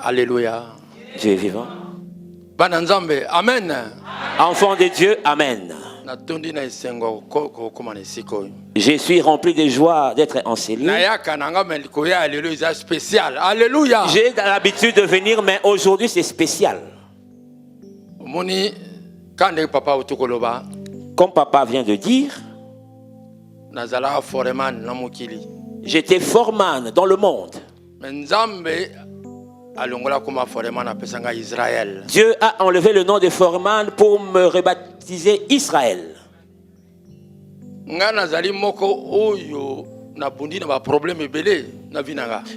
Alléluia. Dieu est vivant. Bananzambe, amen. Enfant de Dieu, amen. Je suis rempli de joie d'être enseigné. J'ai l'habitude de venir, mais aujourd'hui c'est spécial. Comme papa vient de dire, j'étais foreman dans le monde. Dieu a enlevé le nom de foreman pour me rebaptiser Israël.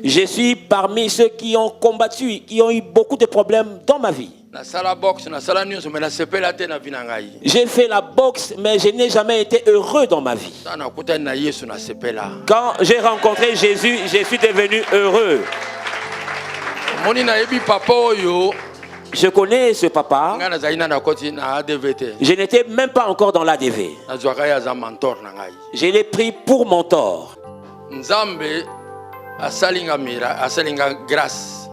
Je suis parmi ceux qui ont combattu, qui ont eu beaucoup de problèmes dans ma vie. J'ai fait la boxe, mais je n'ai jamais été heureux dans ma vie. Quand j'ai rencontré Jésus, je suis devenu heureux. Je connais ce papa. Je n'étais même pas encore dans l'ADV. Je l'ai pris pour mentor.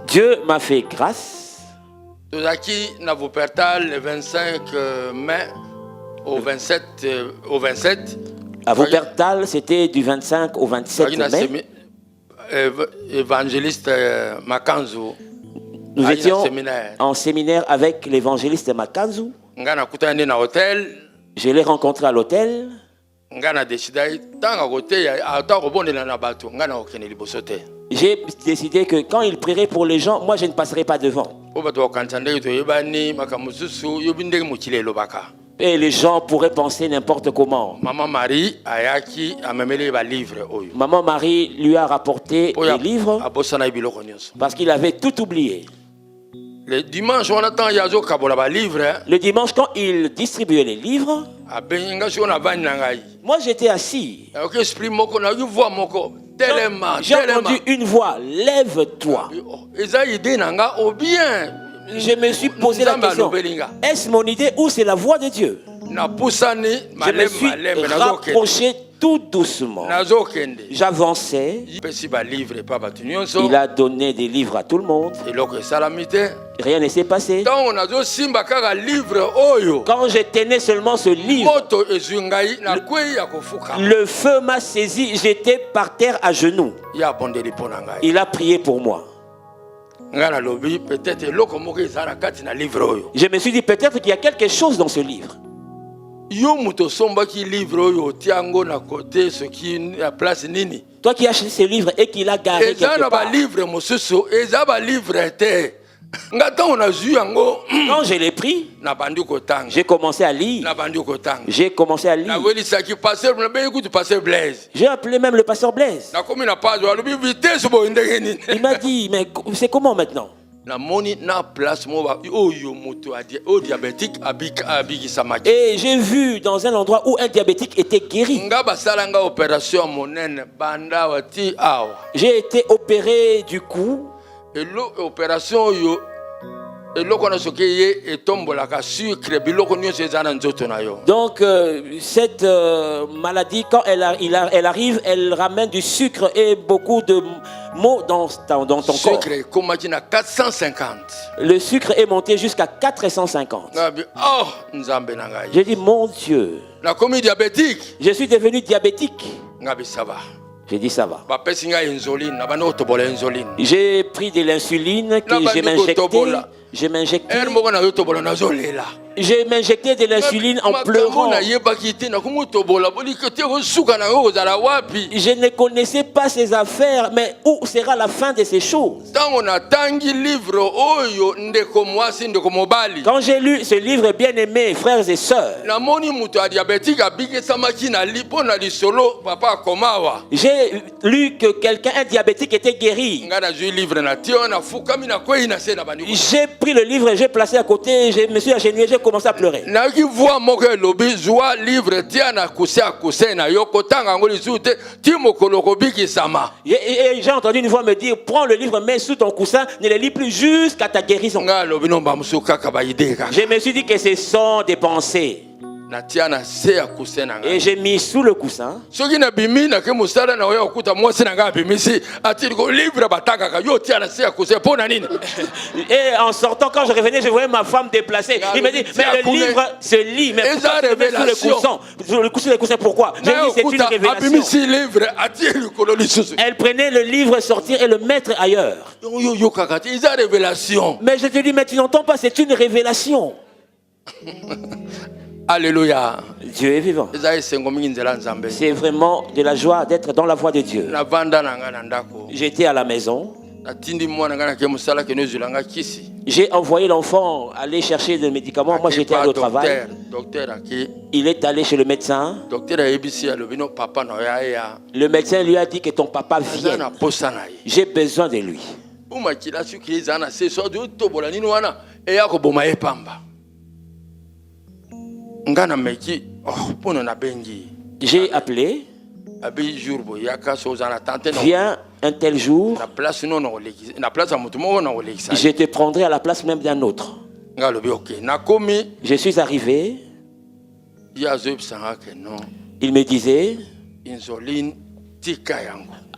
Dieu m'a fait grâce. Le 25 mai au 27. À Wuppertal, c'était du 25 au 27 mai. Évangéliste Makanzu. Nous étions en séminaire avec l'évangéliste Makanzu. Je l'ai rencontré à l'hôtel. J'ai décidé que quand il prierait pour les gens, moi je ne passerai pas devant. Et les gens pourraient penser n'importe comment. Maman Marie lui a rapporté les livres parce qu'il avait tout oublié. Le dimanche, quand il distribuait les livres, moi j'étais assis. J'ai entendu une voix, lève-toi. Je me suis posé la question, est-ce mon idée ou c'est la voix de Dieu? Je me suis rapproché tout doucement. J'avançais. Il a donné des livres à tout le monde. Rien ne s'est passé. Quand je tenais seulement ce livre, le feu m'a saisi. J'étais par terre à genoux. Il a prié pour moi. Je me suis dit peut-être qu'il y a quelque chose dans ce livre. Toi qui as acheté ce livre et qui l'a garé quelque part. Quand je l'ai pris, j'ai commencé à lire. J'ai appelé même le pasteur Blaise. Il m'a dit, mais c'est comment maintenant? Et j'ai vu dans un endroit où un diabétique était guéri. J'ai été opéré du cou. Donc cette maladie, quand elle arrive, elle ramène du sucre et beaucoup de maux dans ton corps. Le sucre est monté jusqu'à 450. J'ai dit mon Dieu, je suis devenu diabétique. J'ai dit ça va. J'ai pris de l'insuline que j'ai m'injecté. J'ai m'injecté de l'insuline en pleurant. Je ne connaissais pas ces affaires, mais où sera la fin de ces choses? Quand j'ai lu ce livre, bien aimé, frères et sœurs, j'ai lu que quelqu'un, un diabétique, était guéri. J'ai pris le livre, j'ai placé à côté, je me suis agenouillé, j'ai commencé à pleurer. Et j'ai entendu une voix me dire, prends le livre, mets sous ton coussin, ne le lis plus jusqu'à ta guérison. Je me suis dit que ce sont des pensées. Et j'ai mis sous le coussin. Et en sortant, quand je revenais, je voyais ma femme déplacée. Il me dit, mais le livre se lit, mais pourquoi tu mets sous le coussin, pourquoi? J'ai dit, c'est une révélation. Elle prenait le livre, sortir et le mettre ailleurs. Mais je te dis, mais tu n'entends pas, c'est une révélation. Alléluia. Dieu est vivant. C'est vraiment de la joie d'être dans la voie de Dieu. J'étais à la maison. J'ai envoyé l'enfant aller chercher des médicaments. Moi, j'étais au travail. Il est allé chez le médecin. Le médecin lui a dit que ton papa vient. J'ai besoin de lui. J'ai appelé. Viens un tel jour. Je te prendrai à la place même d'un autre. Je suis arrivé. Il me disait,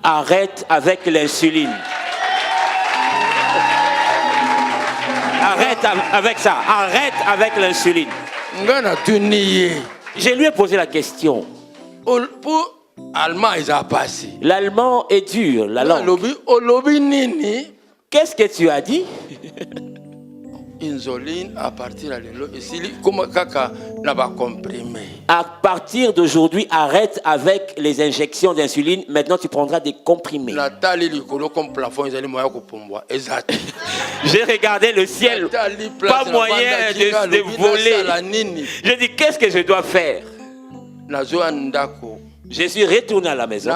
arrête avec l'insuline. Arrête avec ça. Arrête avec l'insuline. Je lui ai posé la question. L'allemand est dur, la langue. Qu'est-ce que tu as dit? À partir d'aujourd'hui, arrête avec les injections d'insuline. Maintenant, tu prendras des comprimés. J'ai regardé le ciel. Pas moyen de voler. Je dis, qu'est-ce que je dois faire? Je suis retourné à la maison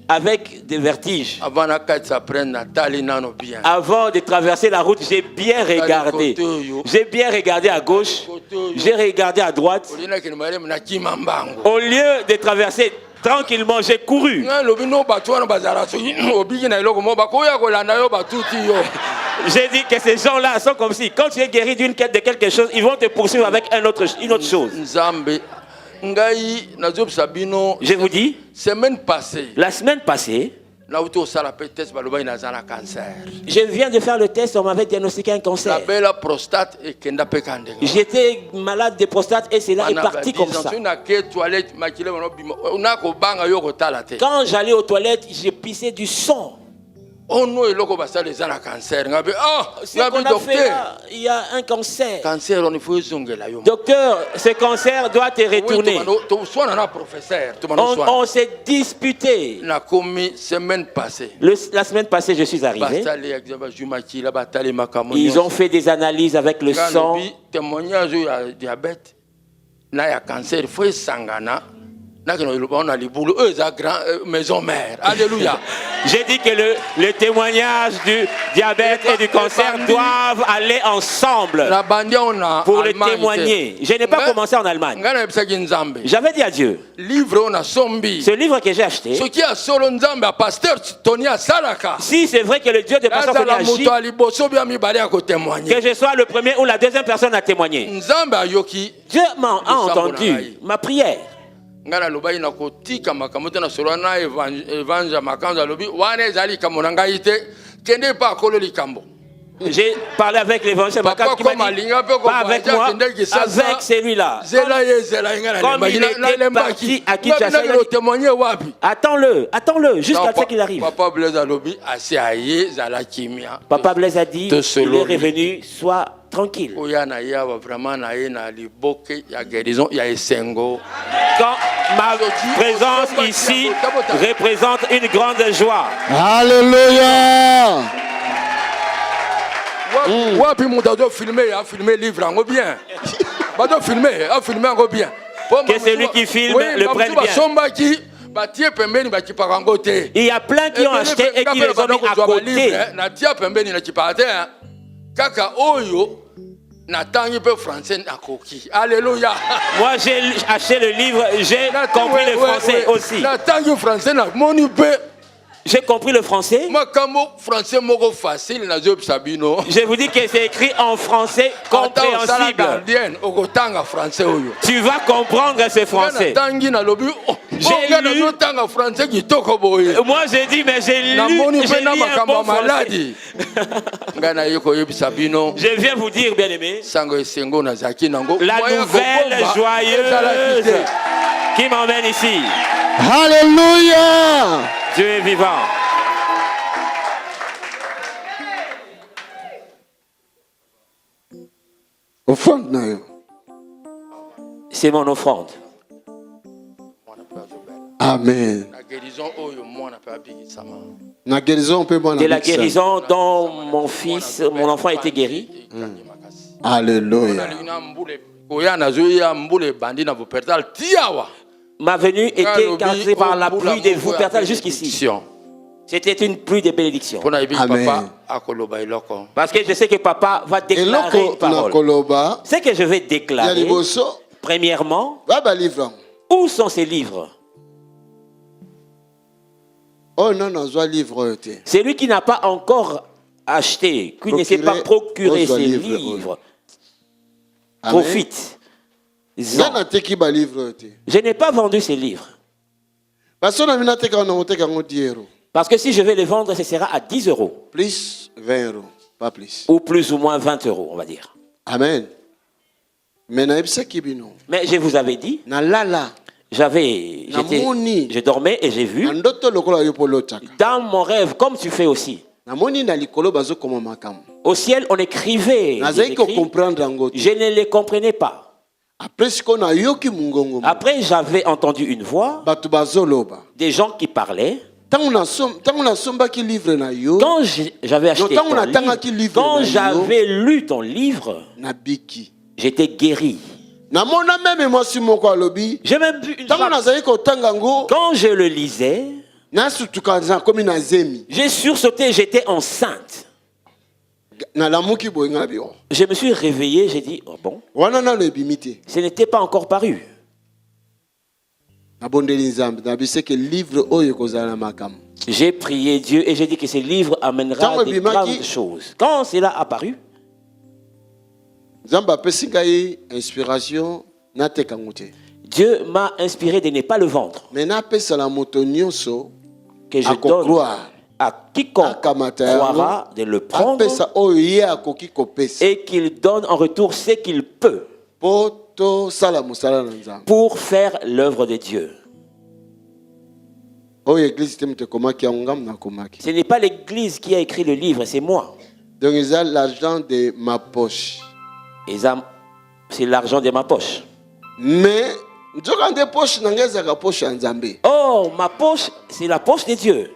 avec des vertiges. Avant de traverser la route, j'ai bien regardé. J'ai bien regardé à gauche. J'ai regardé à droite. Au lieu de traverser tranquillement, j'ai couru. J'ai dit que ces gens-là sont comme si, quand tu es guéri d'une quête de quelque chose, ils vont te poursuivre avec une autre chose. Je vous dis, la semaine passée, je viens de faire le test, on m'avait diagnostiqué un cancer. J'étais malade de prostate et cela est parti comme ça. Quand j'allais aux toilettes, je pissais du sang. Ce qu'on a fait là, il y a un cancer. Docteur, ce cancer doit te retourner. On s'est disputé. La semaine passée, je suis arrivé. Ils ont fait des analyses avec le sang. Alléluia. J'ai dit que le témoignage du diabète et du cancer doivent aller ensemble pour le témoigner. Je n'ai pas commencé en Allemagne. J'avais dit à Dieu, ce livre que j'ai acheté, si c'est vrai que le Dieu de pasteur Tony agit, que je sois le premier ou la deuxième personne à témoigner. Dieu m'a entendu ma prière. J'ai parlé avec l'évangile qui m'a dit, pas avec moi, avec celui-là. Comme il était parti à Kinshasa, attends-le, jusqu'à ce qu'il arrive. Papa Blaise a dit, il est revenu, sois tranquille. Quand ma présence ici représente une grande joie. Alléluia. Que celui qui filme le prenne bien. Il y a plein qui ont acheté et qui les ont mis à côté. Alléluia. Moi, j'ai acheté le livre, j'ai compris le français aussi. J'ai compris le français. Je vous dis que c'est écrit en français compréhensible. Tu vas comprendre ce français. J'ai lu. Moi j'ai dit, mais j'ai lu un bon français. Je viens vous dire, bien aimé, la nouvelle joyeuse qui m'emmène ici. Alléluia. Dieu est vivant. C'est mon offrande. Amen. De la guérison dont mon fils, mon enfant était guéri. Alléluia. Ma venue était caractérisée par la pluie de Wuppertal jusqu'ici. C'était une pluie de bénédiction. Amen. Parce que je sais que papa va déclarer une parole. Ce que je vais déclarer, premièrement, où sont ces livres? Oh non, non, livre. C'est lui qui n'a pas encore acheté, qui ne s'est pas procuré ces livres. Profite. Je n'ai pas vendu ces livres. Parce que si je vais les vendre, ce sera à 10 euros. Plus 20 euros, pas plus. Ou plus ou moins 20 euros, on va dire. Amen. Mais je vous avais dit, je dormais et j'ai vu, dans mon rêve, comme tu fais aussi, au ciel, on écrivait. Je ne les comprenais pas. Après, j'avais entendu une voix, des gens qui parlaient. Quand j'avais acheté ton livre, quand j'avais lu ton livre, j'étais guéri. J'ai même vu une femme. Quand je le lisais, j'ai sursauté, j'étais enceinte. Je me suis réveillé, j'ai dit, oh bon, ce n'était pas encore paru. J'ai prié Dieu et j'ai dit que ce livre amènera des grandes choses. Quand cela a paru, Dieu m'a inspiré de ne pas le vendre. Que je donne à quiconque croira de le prendre et qu'il donne en retour ce qu'il peut pour faire l'œuvre de Dieu. Ce n'est pas l'église qui a écrit le livre, c'est moi. Donc ils ont l'argent de ma poche. C'est l'argent de ma poche. Mais oh, ma poche, c'est la poche de Dieu.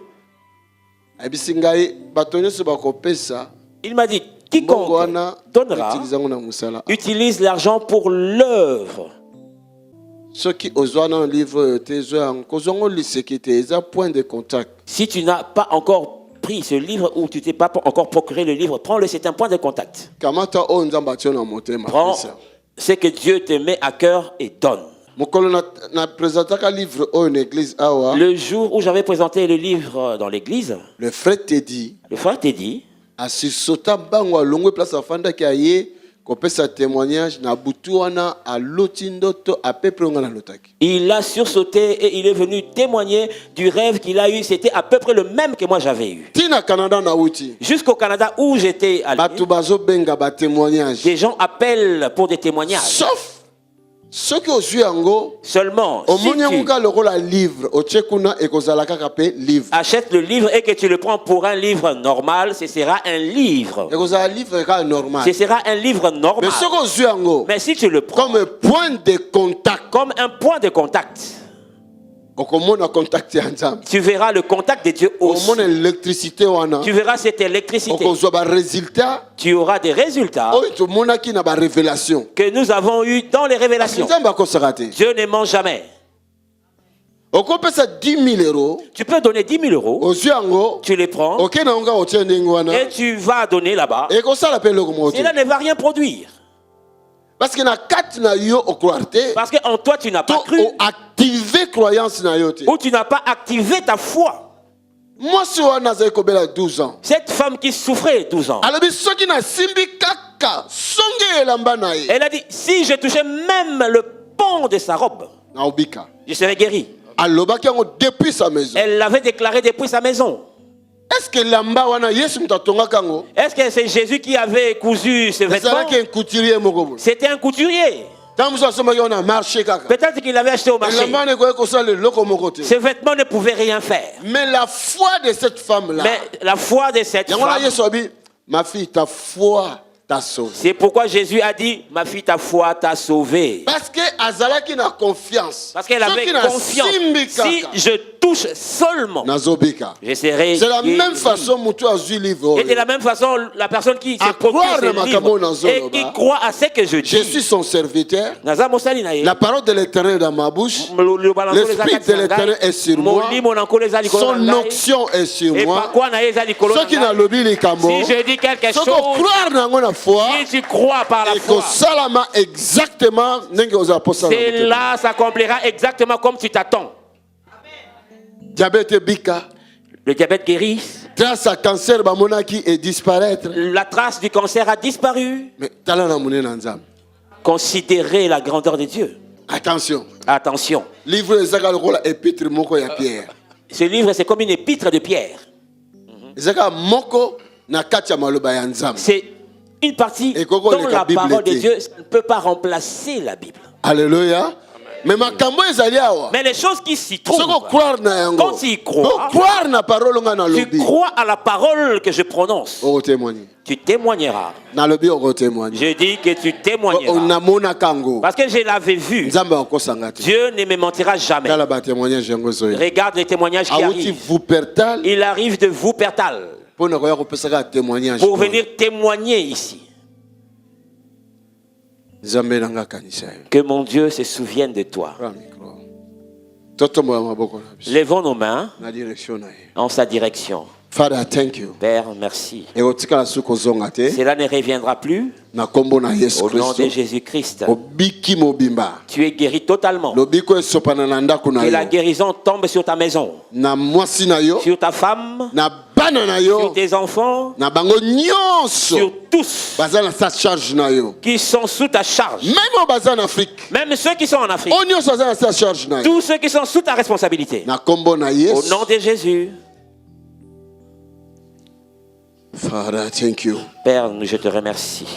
Il m'a dit, quiconque donnera, utilise l'argent pour l'œuvre. Si tu n'as pas encore pris ce livre ou tu t'es pas encore procuré le livre, prends-le, c'est un point de contact. Prends ce que Dieu te met à cœur et donne. Le jour où j'avais présenté le livre dans l'église, le frère t'a dit, il a sursauté et il est venu témoigner du rêve qu'il a eu. C'était à peu près le même que moi j'avais eu. Jusqu'au Canada où j'étais allé, des gens appellent pour des témoignages. Sauf seulement si tu achètes le livre et que tu le prends pour un livre normal, ce sera un livre. Ce sera un livre normal. Mais si tu le prends comme un point de contact, tu verras le contact de Dieu aussi. Tu verras cette électricité. Tu auras des résultats que nous avons eu dans les révélations. Dieu ne ment jamais. Tu peux donner 10 000 euros. Tu les prends et tu vas donner là-bas. Cela ne va rien produire. Parce que en toi tu n'as pas cru. Ou tu n'as pas activé ta foi. Moi, si on a 12 ans. Cette femme qui souffrait 12 ans. Elle a dit, si je touchais même le pan de sa robe, je serais guéri. Depuis sa maison. Elle l'avait déclaré depuis sa maison. Est-ce que c'est Jésus qui avait cousu ce vêtement? C'était un couturier. Peut-être qu'il l'avait acheté au marché. Ce vêtement ne pouvait rien faire. Mais la foi de cette femme-là. Ma fille, ta foi t'a sauvé. C'est pourquoi Jésus a dit, ma fille, ta foi t'a sauvé. Parce qu'elle avait confiance. Si je touche seulement, je serai. C'est la même façon et de la même façon, la personne qui se procure ce livre et qui croit à ce que je dis. Je suis son serviteur. La parole de l'Éternel est dans ma bouche. L'Esprit de l'Éternel est sur moi. Son onction est sur moi. Si je dis quelque chose, si tu crois par la foi, cela s'accomplira exactement comme tu t'attends. Le diabète guérit. Trace à cancer et disparaître. La trace du cancer a disparu. Mais considérez la grandeur de Dieu. Attention. Attention. Livre Pierre. Ce livre, c'est comme une épître de Pierre. C'est une partie dont la parole de Dieu ne peut pas remplacer la Bible. Alléluia. Mais les choses qui s'y trouvent, quand tu y crois, tu crois à la parole que je prononce. Tu témoigneras. Je dis que tu témoigneras. Parce que je l'avais vu. Dieu ne me mentira jamais. Regarde les témoignages qui arrivent. Il arrive de Wuppertal pour venir témoigner ici. Que mon Dieu se souvienne de toi. Levons nos mains en sa direction. Father, thank you. Père, merci. Cela ne reviendra plus. Au nom de Jésus-Christ. Tu es guéri totalement. Que la guérison tombe sur ta maison, sur ta femme, sur tes enfants, sur tous qui sont sous ta charge. Même ceux qui sont en Afrique. Tous ceux qui sont sous ta responsabilité. Au nom de Jésus. Father, thank you. Père, je te remercie.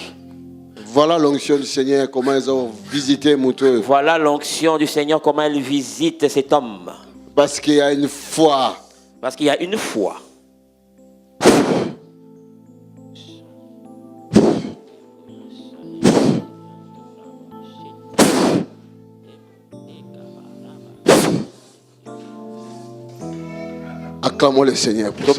Voilà l'onction du Seigneur, comment ils ont visité Mouteux. Voilà l'onction du Seigneur, comment elle visite cet homme. Parce qu'il y a une foi. Parce qu'il y a une foi. Acclamons le Seigneur. Cela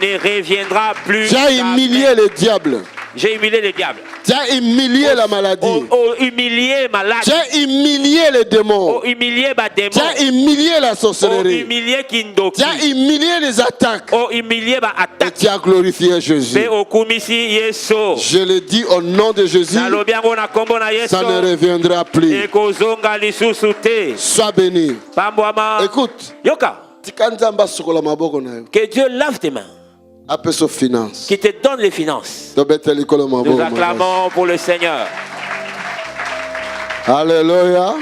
ne reviendra plus. Tu as humilié le diable. J'ai humilié le diable. Tu as humilié la maladie. Humilié malade. Tu as humilié les démons. Humilié démon. Tu as humilié la sorcellerie. Humilié kindoki. Tu as humilié les attaques. Humilié attaque. Et tu as glorifié Jésus. Je le dis au nom de Jésus. Ça ne reviendra plus. Sois béni. Écoute. Que Dieu lave tes mains. Qui te donne les finances. Nous acclamons pour le Seigneur. Alléluia.